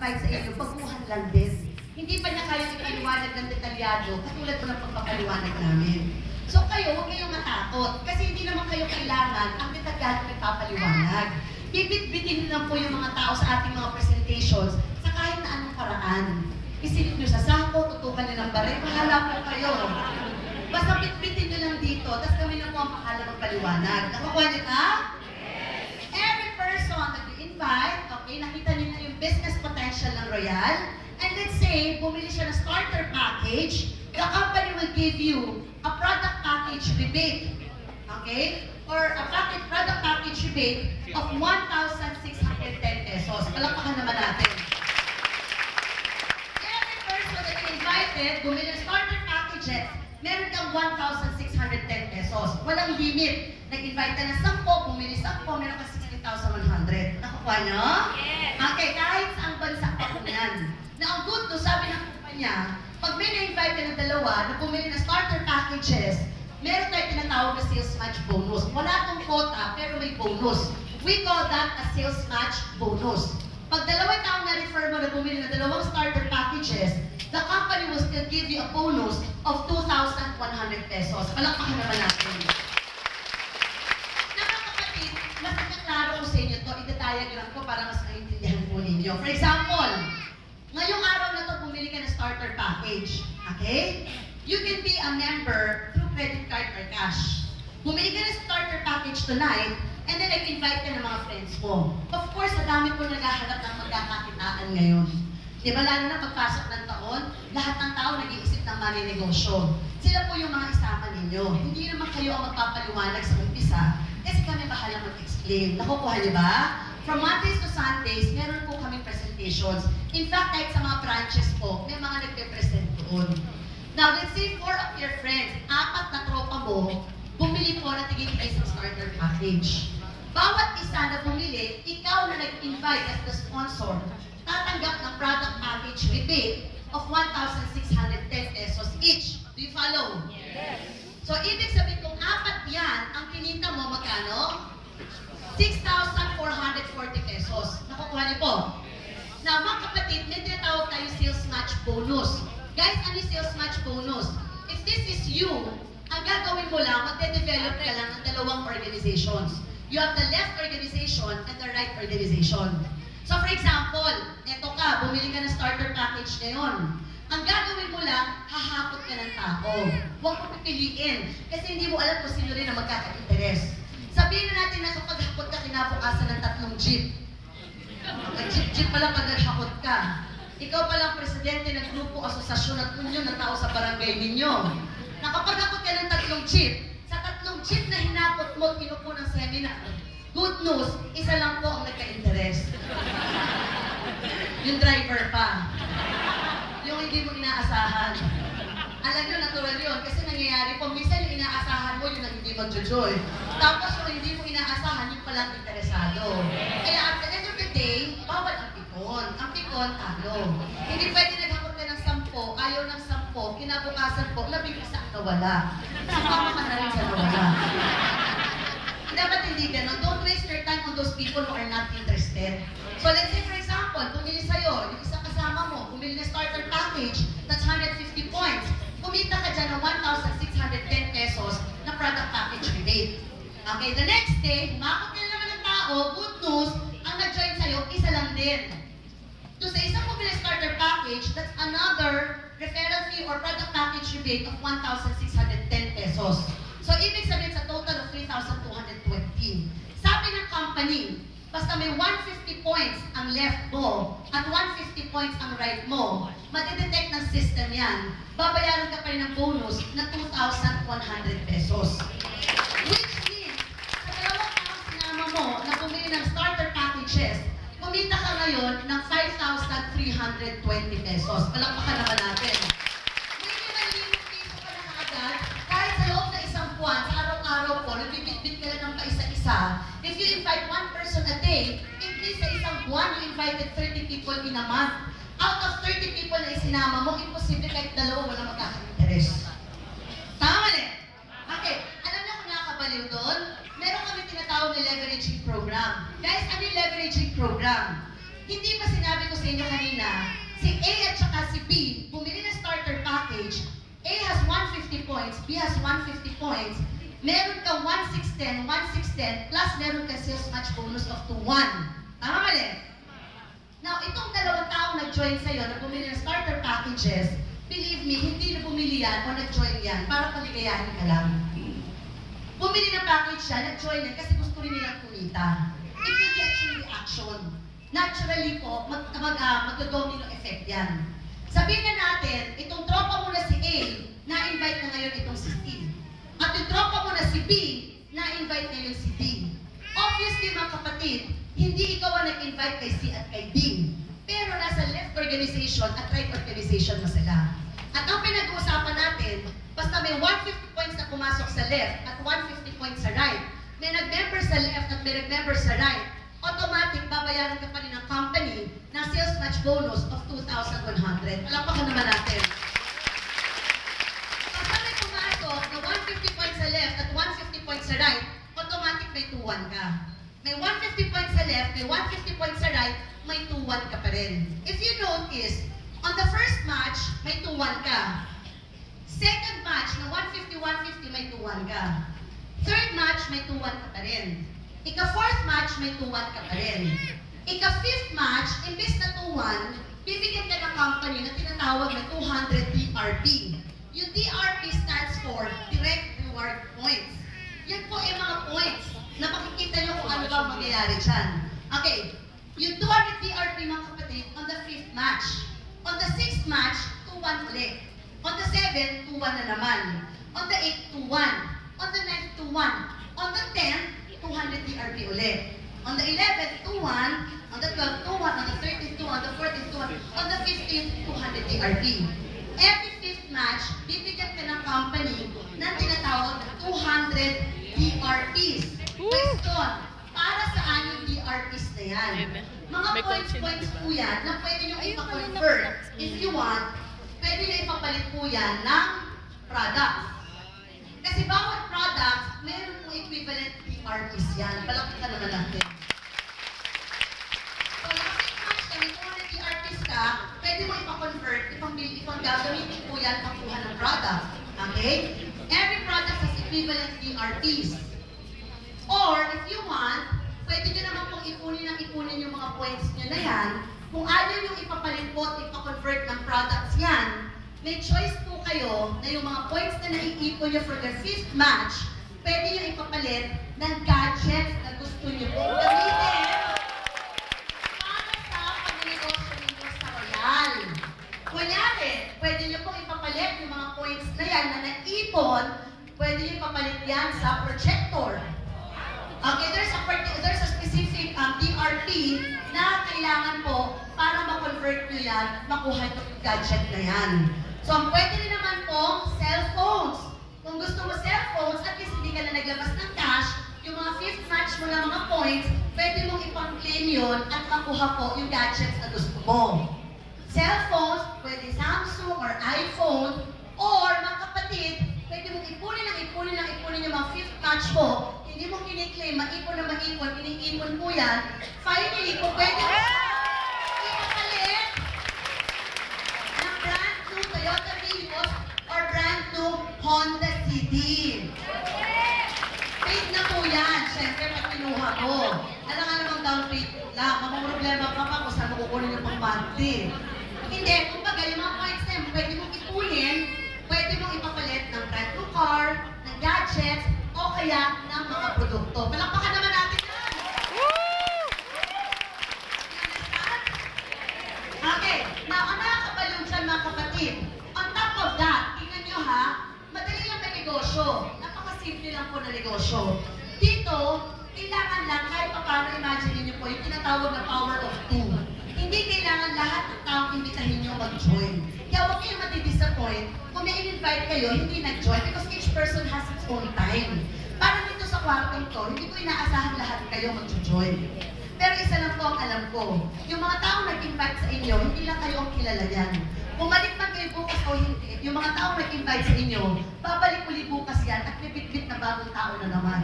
mag-invite sa inyo, pagkuhan lang din. Hindi pa niya kayo ipaliwanag ng detalyado, katulad po ng pagpapaliwanag namin. So kayo, huwag kayong matakot, kasi hindi naman kayo kailangan ang detalyado nagpapaliwanag. Bibit-bitin lang po yung mga tao sa ating mga presentations sa kahit na anong paraan. Isilip nyo sa sako, tutukan nyo ng baril, mahala po kayo. Basta bitbitin nyo lang dito, tapos kami na po ang pakala magpaliwanag. Nakukuha nyo na? Every person that you invite, okay, nakita nyo na yung business potential ng Royal, and let's say, bumili siya ng starter package, the company will give you a product package rebate, okay? Or a product package rebate of 1,610 pesos. Palakpakan naman natin. Every person that you invited, bumili ng starter packages, meron kang 1,610 pesos. Walang limit. Nag-invite ka ng 10, bumili 10, meron ka 60,100. Nakukuha nyo? Yes. Okay, kahit saang bansa pa po yan. Na ang good to, sabi ng kumpanya, pag may na-invite ka ng dalawa na bumili ng starter packages, meron tayo tinatawag na sales match bonus. Wala tong quota, pero may bonus. We call that a sales match bonus. Pag dalawang taong na-refer mo na bumili ng dalawang starter packages, the company will still give you a bonus of 2,100 pesos. Palakpakan naman natin. Mga kapatid, mas nakaklaro ko sa inyo ito, ida-diagram ko para mas maintindihan po ninyo. For example, ngayong araw na ito, bumili ka ng starter package. Okay? You can be a member through credit card or cash. Bumili ka ng starter package tonight, and then nag-invite ka ng mga friends mo. Of course, madami po naghahanap ng magkakakitaan ngayon. Di ba, lalo na pagpasok ng taon, lahat ng tao nag-iisip ng money negosyo. Sila po yung mga isama ninyo. Hindi naman kayo ang magpapaliwanag sa umpisa, kasi kami bahala mag-explain. Nakukuha niyo ba? From Mondays to Sundays, meron po kami presentations. In fact, kahit sa mga branches po, may mga nagpe-present doon. Now, let's say 4 of your friends, 4 na tropa mo, bumili po na tigil-tigil sa starter package. Bawat isa na bumili, ikaw na nag-invite as the sponsor, tatanggap ng product package rebate of 1,610 pesos each. Do you follow? Yes. So, ibig sabihin kung 4 yan, ang kinita mo magkano? 6,440 pesos. Nakukuha niyo po? Now, mga kapatid, may tinatawag tayo sales match bonus. Guys, ano yung sales match bonus? If this is you, ang gagawin mo lang, magde-develop ka lang ng dalawang organizations. You have the left organization and the right organization. So for example, eto ka, bumili ka ng starter package ngayon. Ang gagawin mo lang, hahakot ka ng tao. Huwag mo pipiliin, kasi hindi mo alam kung sino rin ang magkaka-interes. Sabihin na natin na kapag hakot ka, kinabukasan ng 3 jeep. Jeep pala pag naghakot ka. Ikaw palang presidente ng grupo, asosasyon at union ng tao sa barangay ninyo. Nakapagakot ka ng 3 jeep, sa 3 jeep na hinakot mo, kinupo ng seminar. Good news, isa lang po ang nagka-interest. Yung driver pa. Yung hindi mo inaasahan. Alam nyo, natural yun. Kasi nangyayari po, minsan yung inaasahan mo, yun ang hindi mag-joy. Tapos yung hindi mo inaasahan, yung palang interesado. Kaya at the end of the day, bawal ang pikon. Ang pikon, talo. Hindi pwede naghakot ka ng 10, ayaw ng 10, kinabukasan po, 11 ang nawala. Sumama ka na rin sa nawala. Dapat hindi ganun. Don't waste your time on those people who are not interested. So let's say for example, bumili sa'yo, yung isang kasama mo, bumili na starter package, that's 150 points. Kumita ka dyan ng 1,610 pesos na product package rebate. Okay, the next day, humakot ka na naman ng tao, good news, ang nag-join sa'yo, isa lang din. So sa isang bumili starter package, that's another referral fee or product package rebate of 1,610 pesos. So, ibig sabihin sa total of 3,220. Sabi ng company, basta may 150 points ang left mo at 150 points ang right mo, madidetect ng system yan. Babayaran ka pa rin ng bonus na 2,100 pesos. Which means, sa dalawang taong sinama mo na bumili ng starter packages, kumita ka ngayon ng 5,320 pesos. Palakpakan naman natin. May 1,000 piso ka na kaagad, kahit sa loob na isang buwan, sa araw-araw po, nagbibit-bit ka lang ng paisa-isa. If you invite one person a day, it means sa isang buwan, you invited 30 people in a month. Out of 30 people na isinama mo, imposible kahit dalawa wala magkaka-interest. Tama mali? Okay, alam niyo kung nakakabaliw doon? Meron kami tinatawag na leveraging program. Guys, ano yung leveraging program? Hindi pa sinabi ko sa inyo kanina, si A at saka si B, bumili ng starter package, A has 150 points, B has 150 points, meron ka 1,610, 1,610, plus meron ka sales match bonus of 2-1. Tama mali? Now, itong dalawang taong nag-join sa'yo na bumili ng starter packages, believe me, hindi na bumili yan o nag-join yan para paligayahin ka lang. Bumili ng package siya, nag-join yan kasi gusto rin nilang kumita. It will be actually reaction. Naturally po, mag-domino effect yan. Sabihin na natin, itong tropa mo na si A, na-invite na ngayon itong si C. At yung tropa mo na si B, na-invite ngayon si D. Obviously, mga kapatid, hindi ikaw ang nag-invite kay C at kay D. Pero nasa left organization at right organization mo sila. At ang pinag-uusapan natin, basta may 150 points na pumasok sa left at 150 points sa right, may nag-member sa left at may nag-member sa right, automatic babayaran ka pa rin ng company ng sales match bonus of 2,100. Palakpakan naman natin. Basta may pumasok na 150 points sa left at 150 points sa right, automatic may 2-1 ka. May 150 points sa left, may 150 points sa right, may 2-1 ka pa rin. If you notice, on the first match, may 2-1 ka. Second match, na 150-150, may 2-1 ka. Third match, may 2-1 ka pa rin. Ika-fourth match, may 2-1 ka pa rin. Ika-fifth match, imbis na 2-1, bibigyan ka ng company na tinatawag na 200 DRP. Yung DRP stands for Direct Reward Points. Yan po ay mga points na makikita nyo kung ano ba mangyayari dyan. Okay, yung 200 DRP mga kapatid, on the fifth match. On the sixth match, 2-1 ulit. On the 7th, 2-1 na naman. On the 8th, 2-1. On the 9th, 2-1. On the 10th, 200 DRP ulit. On the 11th, 2-1. On the 12th, 2-1. On the 13th, 2-1. On the 14th, 2-1. On the 15th, 200 DRP. Every fifth match, bibigyan ka ng company na tinatawag na 200 DRPs. Question, para saan yung DRPs na yan? Mga points po yan na pwede nyo ipa-convert. If you want, pwede nyo ipapalit po yan ng products. Kasi bawat products, meron po equivalent DRPs yan. Palakit ka naman natin. So, nakapit match ka, may 200 DRPs ka, pwede mo ipa-convert, gagamitin po yan pangkuha ng product. Okay? Every product has equivalent DRPs. Or, if you want, pwede nyo naman pong ipunin yung mga points nyo na yan. Kung ayaw yung ipapalit po at ipa-convert ng products yan, may choice po kayo na yung mga points na naiipon nyo for the fifth match, pwede nyo ipapalit ng gadgets na gusto nyo pong gamitin para sa pag-negosyo ninyo sa Royal. Kunyari, pwede nyo pong ipapalit yung mga points na yan na naipon, pwede nyo ipapalit yan sa projector. Okay, there's a specific DRP na kailangan po para ma-convert nyo yan, makuha yung gadget na yan. So, pwede rin naman po cellphones. Kung gusto mo cellphones, at least hindi ka na naglabas ng cash, yung mga fifth match mo na mga points, pwede mong ipang-claim yun at makuha po yung gadgets na gusto mo. Cellphones, pwede Samsung or iPhone, or mga kapatid, pwede mong ipunin yung mga fifth match mo. Hindi mo kiniklaim, maipon na maipon, iniipon po yan. Finally, kung pwede mo ipapalit ng brand new Toyota Vios or brand new Honda CD. Paid na po yan. Siyempre, pag kinuha ko. Alam nga namang down paid lang. Mamamroblema pa pa kung saan mo kukunin yung pang-monthly. Hindi, kumbaga, yung mga points na yun, pwede mong ipunin, pwede mong ipapalit ng brand new car, ng gadgets, o kaya ng mga produkto. Palakpakan naman natin yan! Okay, now, ang nakakabaliw dyan mga kapatid, on top of that, tingnan nyo ha, madali lang may negosyo. Napakasimple lang po na negosyo. Dito, kailangan lang, kahit pa paano imagine nyo po, yung tinatawag na power of two. Hindi kailangan lahat ng taong imbitahin nyo mag-join. Kaya huwag kayong mati-disappoint kung may in-invite kayo, hindi nag-join because each person has its own time. Parang dito sa kwartong to, hindi ko inaasahan lahat kayo mag-join. Pero isa lang po ang alam ko, yung mga taong nag-invite sa inyo, hindi lang kayo ang kilala yan. Bumalik man kayo bukas o hindi, yung mga taong nag-invite sa inyo, babalik uli bukas yan at may bit-bit na bagong tao na naman.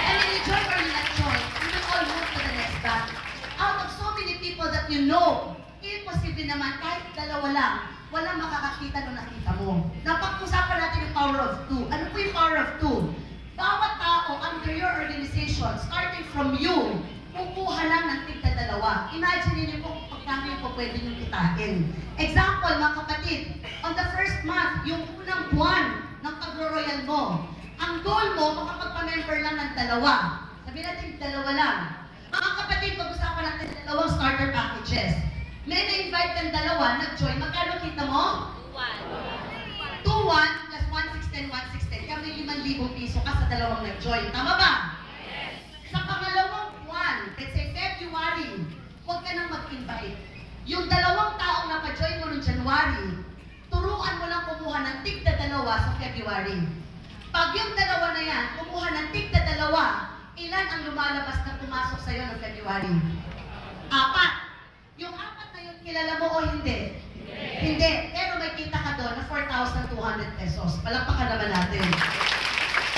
And then you join or you not join, you will all move to the next batch. Out of so many people that you know, imposible naman kahit dalawa lang, walang makakakita nung nakita mo. Napag-usapan natin yung power of two. Ano po yung power of two? Bawat tao under your organization, starting from you, kukuha lang ng tigda-dalawa. Imagine niyo po kung pagkano yung po pwede nyo kitain. Example, mga kapatid, on the first month, yung unang buwan ng pagro-royal mo, ang goal mo, makapagpa-member lang ng dalawa. Sabihin natin, dalawa lang. Mga kapatid, pag-usapan natin dalawang starter packages. May na-invite kang dalawa, nag-join, magkano kita mo? 2,1 plus 1,610, 1,610. Kaya may 5,000 piso ka sa dalawang nag-join. Tama ba? Sa pangalawang buwan, let's say February, huwag ka nang mag-invite. Yung dalawang taong napa-join mo noong January, turuan mo lang kumuha ng tigda-dalawa sa February. Pag yung dalawa na yan, kumuha ng tigda-dalawa, ilan ang lumalabas na pumasok sa'yo noong February? 4. Yung 4 na yun, kilala mo o hindi? Hindi. Pero may kita ka doon na 4,200 pesos. Palakpakan naman natin.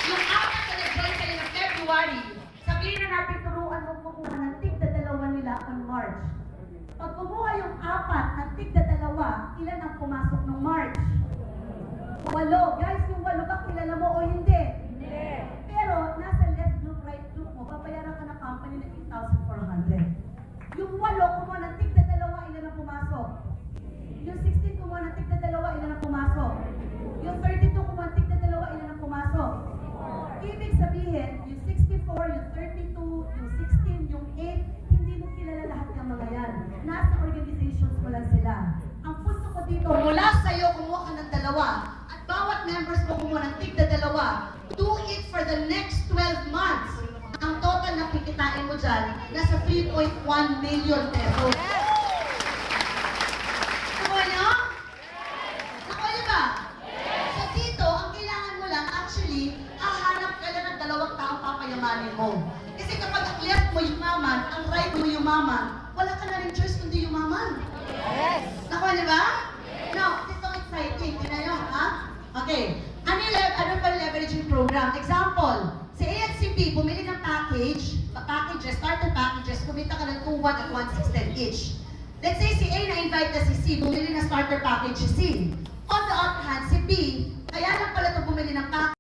Yung 4 na nag-join kayo ng February, sabihin na natin turuan mo kumuha ng tigda-dalawa nila on March. Pag kumuha yung 4 ng tigda-dalawa, ilan ang pumasok ng March? 8. Guys, yung 8 ba kilala mo o hindi? Hindi. Pero nasa left group, right group mo, babayaran ka ng company ng 8,400. Yung 8 kumuha ng tigda-dalawa, ilan ang pumasok? Yung 16 kumuha ng tigda-dalawa, ilan ang pumasok? Yung 32 kumuha ng tigda-dalawa, ilan ang pumasok? Ibig sabihin, yung 64, yung 32, yung 16, yung 8, hindi mo kilala lahat ng mga yan. Nasa organizations mo lang sila. Ang punto ko dito, mula sa'yo, kumuha ka ng dalawa. At bawat members mo kumuha ng tigda-dalawa. Do it for the next 12 months. Ang total na kikitain mo dyan, nasa 3.1 million pesos. Nakuha niyo? Nakuha niyo ba? So dito, ang kailangan mo lang, actually, hahanap ka lang ng dalawang taong papayamanin mo. Kasi kapag ang left mo yumaman, ang right mo yumaman, wala ka na rin choice kundi yumaman. Nakuha niyo ba? No, it's so exciting. Tingnan niyo, ha? Okay. Ano pa leveraging program? Example, si A at si B, bumili ng packages, starter packages, kumita ka ng 2,1 at 1,610 each. Let's say si A na-invite na si C, bumili ng starter package si C. On the other hand, si B, kaya lang pala ito bumili ng package,